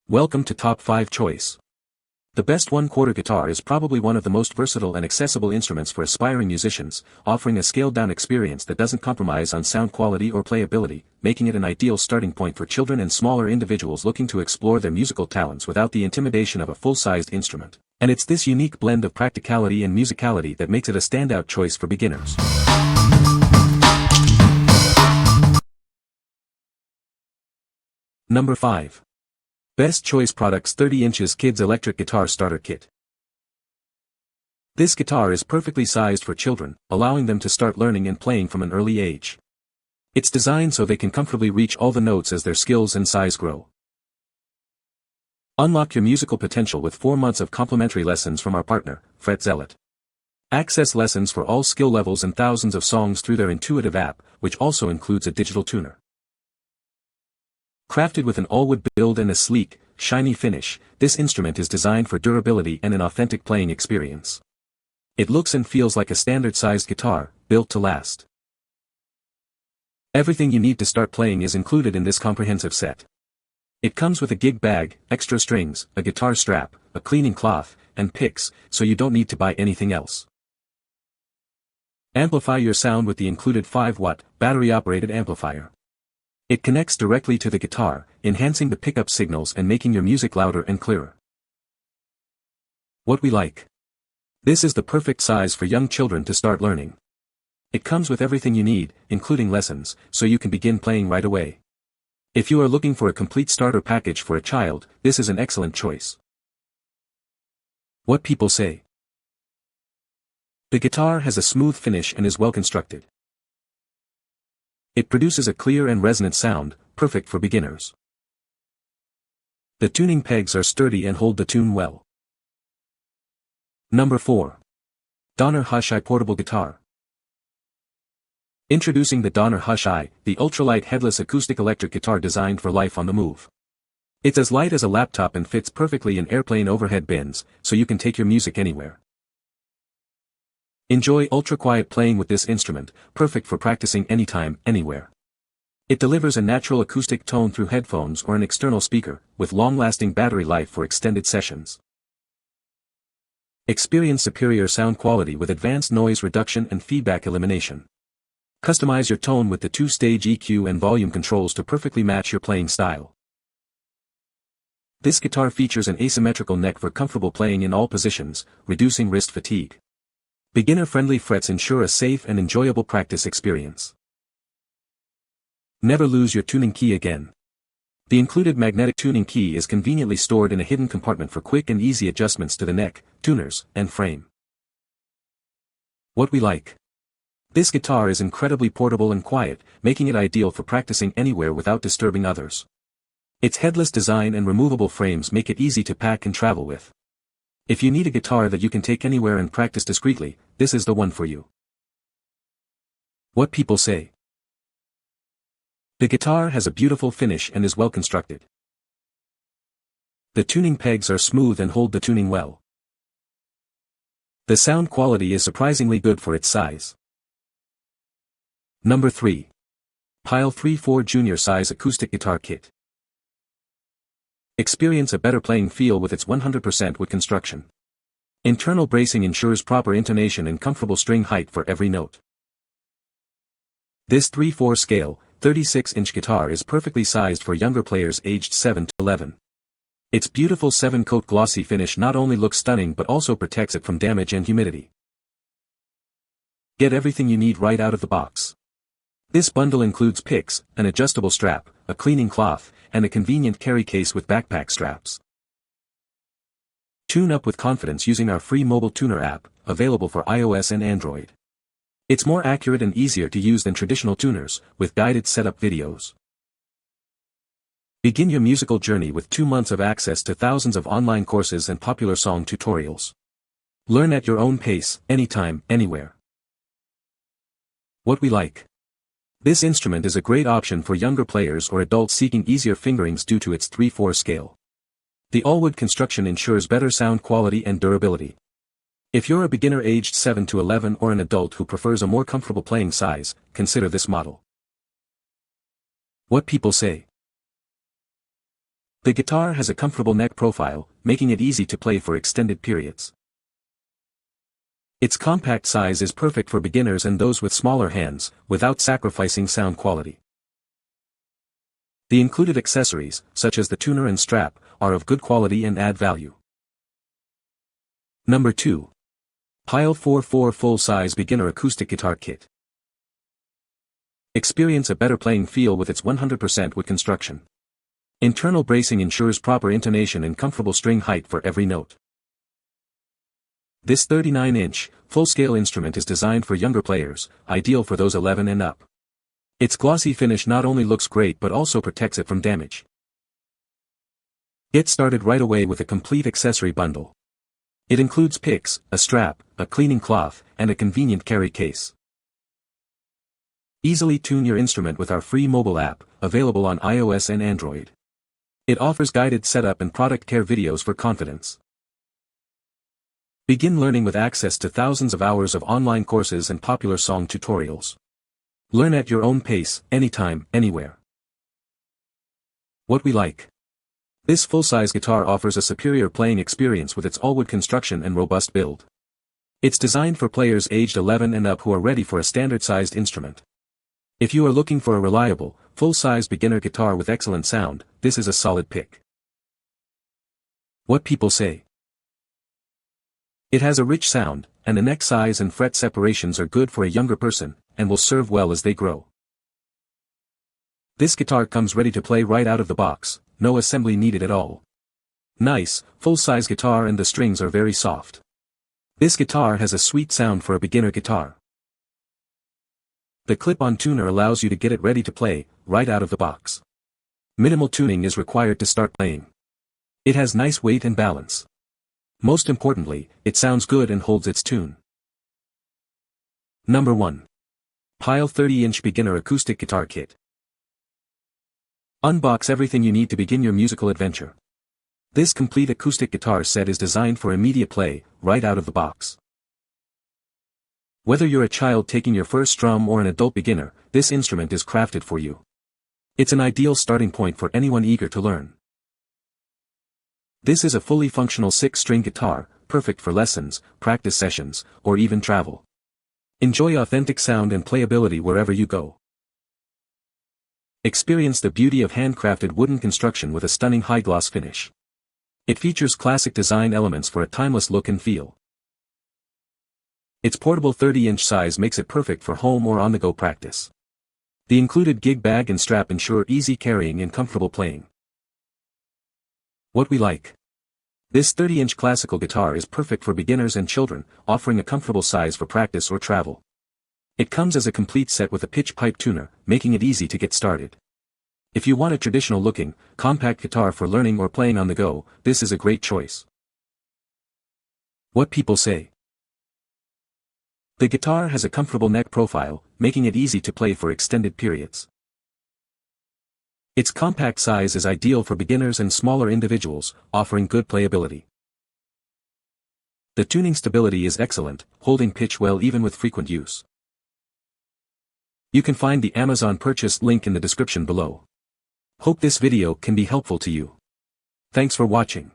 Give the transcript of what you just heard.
Welcome to Top 5 Choice. The best one-quarter guitar is probably one of the most versatile and accessible instruments for aspiring musicians, offering a scaled-down experience that doesn't compromise on sound quality or playability, making it an ideal starting point for children and smaller individuals looking to explore their musical talents without the intimidation of a full-sized instrument. And it's this unique blend of practicality and musicality that makes it a standout choice for beginners. Number 5. Best Choice Products 30 inches Kids Electric Guitar Starter Kit. This guitar is perfectly sized for children, allowing them to start learning and playing from an early age. It's designed so they can comfortably reach all the notes as their skills and size grow. Unlock your musical potential with 4 months of complimentary lessons from our partner, Fret Zealot. Access lessons for all skill levels and thousands of songs through their intuitive app, which also includes a digital tuner. Crafted with an all-wood build and a sleek, shiny finish, this instrument is designed for durability and an authentic playing experience. It looks and feels like a standard-sized guitar, built to last. Everything you need to start playing is included in this comprehensive set. It comes with a gig bag, extra strings, a guitar strap, a cleaning cloth, and picks, so you don't need to buy anything else. Amplify your sound with the included 5-watt, battery-operated amplifier. It connects directly to the guitar, enhancing the pickup signals and making your music louder and clearer. What we like. This is the perfect size for young children to start learning. It comes with everything you need, including lessons, so you can begin playing right away. If you are looking for a complete starter package for a child, this is an excellent choice. What people say. The guitar has a smooth finish and is well constructed. It produces a clear and resonant sound, perfect for beginners. The tuning pegs are sturdy and hold the tune well. Number 4. Donner Hush-I Portable Guitar. Introducing the Donner Hush-I, the ultralight headless acoustic electric guitar designed for life on the move. It's as light as a laptop and fits perfectly in airplane overhead bins, so you can take your music anywhere. Enjoy ultra-quiet playing with this instrument, perfect for practicing anytime, anywhere. It delivers a natural acoustic tone through headphones or an external speaker, with long-lasting battery life for extended sessions. Experience superior sound quality with advanced noise reduction and feedback elimination. Customize your tone with the 2-stage EQ and volume controls to perfectly match your playing style. This guitar features an asymmetrical neck for comfortable playing in all positions, reducing wrist fatigue. Beginner-friendly frets ensure a safe and enjoyable practice experience. Never lose your tuning key again. The included magnetic tuning key is conveniently stored in a hidden compartment for quick and easy adjustments to the neck, tuners, and frame. What we like. This guitar is incredibly portable and quiet, making it ideal for practicing anywhere without disturbing others. Its headless design and removable frames make it easy to pack and travel with. If you need a guitar that you can take anywhere and practice discreetly, this is the one for you. What people say. The guitar has a beautiful finish and is well constructed. The tuning pegs are smooth and hold the tuning well. The sound quality is surprisingly good for its size. Number 3. Pyle 3/4 Junior Size Acoustic Guitar Kit. Experience a better playing feel with its 100% wood construction. Internal bracing ensures proper intonation and comfortable string height for every note. This 3/4 scale, 36-inch guitar is perfectly sized for younger players aged 7 to 11. Its beautiful 7-coat glossy finish not only looks stunning but also protects it from damage and humidity. Get everything you need right out of the box. This bundle includes picks, an adjustable strap, a cleaning cloth, and a convenient carry case with backpack straps. Tune up with confidence using our free mobile tuner app, available for iOS and Android. It's more accurate and easier to use than traditional tuners, with guided setup videos. Begin your musical journey with 2 months of access to thousands of online courses and popular song tutorials. Learn at your own pace, anytime, anywhere. What we like. This instrument is a great option for younger players or adults seeking easier fingerings due to its 3/4 scale. The all-wood construction ensures better sound quality and durability. If you're a beginner aged 7 to 11 or an adult who prefers a more comfortable playing size, consider this model. What people say. The guitar has a comfortable neck profile, making it easy to play for extended periods. Its compact size is perfect for beginners and those with smaller hands, without sacrificing sound quality. The included accessories, such as the tuner and strap, are of good quality and add value. Number 2. Pyle 4-4 Full-Size Beginner Acoustic Guitar Kit. Experience a better playing feel with its 100% wood construction. Internal bracing ensures proper intonation and comfortable string height for every note. This 39-inch, full-scale instrument is designed for younger players, ideal for those 11 and up. Its glossy finish not only looks great but also protects it from damage. Get started right away with a complete accessory bundle. It includes picks, a strap, a cleaning cloth, and a convenient carry case. Easily tune your instrument with our free mobile app, available on iOS and Android. It offers guided setup and product care videos for confidence. Begin learning with access to thousands of hours of online courses and popular song tutorials. Learn at your own pace, anytime, anywhere. What we like. This full-size guitar offers a superior playing experience with its all-wood construction and robust build. It's designed for players aged 11 and up who are ready for a standard-sized instrument. If you are looking for a reliable, full-size beginner guitar with excellent sound, this is a solid pick. What people say. It has a rich sound, and the neck size and fret separations are good for a younger person, and will serve well as they grow. This guitar comes ready to play right out of the box, no assembly needed at all. Nice, full-size guitar and the strings are very soft. This guitar has a sweet sound for a beginner guitar. The clip-on tuner allows you to get it ready to play, right out of the box. Minimal tuning is required to start playing. It has nice weight and balance. Most importantly, it sounds good and holds its tune. Number 1. Pyle 30-inch Beginner Acoustic Guitar Kit. Unbox everything you need to begin your musical adventure. This complete acoustic guitar set is designed for immediate play, right out of the box. Whether you're a child taking your first strum or an adult beginner, this instrument is crafted for you. It's an ideal starting point for anyone eager to learn. This is a fully functional 6-string guitar, perfect for lessons, practice sessions, or even travel. Enjoy authentic sound and playability wherever you go. Experience the beauty of handcrafted wooden construction with a stunning high-gloss finish. It features classic design elements for a timeless look and feel. Its portable 30-inch size makes it perfect for home or on-the-go practice. The included gig bag and strap ensure easy carrying and comfortable playing. What we like. This 30-inch classical guitar is perfect for beginners and children, offering a comfortable size for practice or travel. It comes as a complete set with a pitch pipe tuner, making it easy to get started. If you want a traditional-looking, compact guitar for learning or playing on the go, this is a great choice. What people say. The guitar has a comfortable neck profile, making it easy to play for extended periods. Its compact size is ideal for beginners and smaller individuals, offering good playability. The tuning stability is excellent, holding pitch well even with frequent use. You can find the Amazon purchase link in the description below. Hope this video can be helpful to you. Thanks for watching.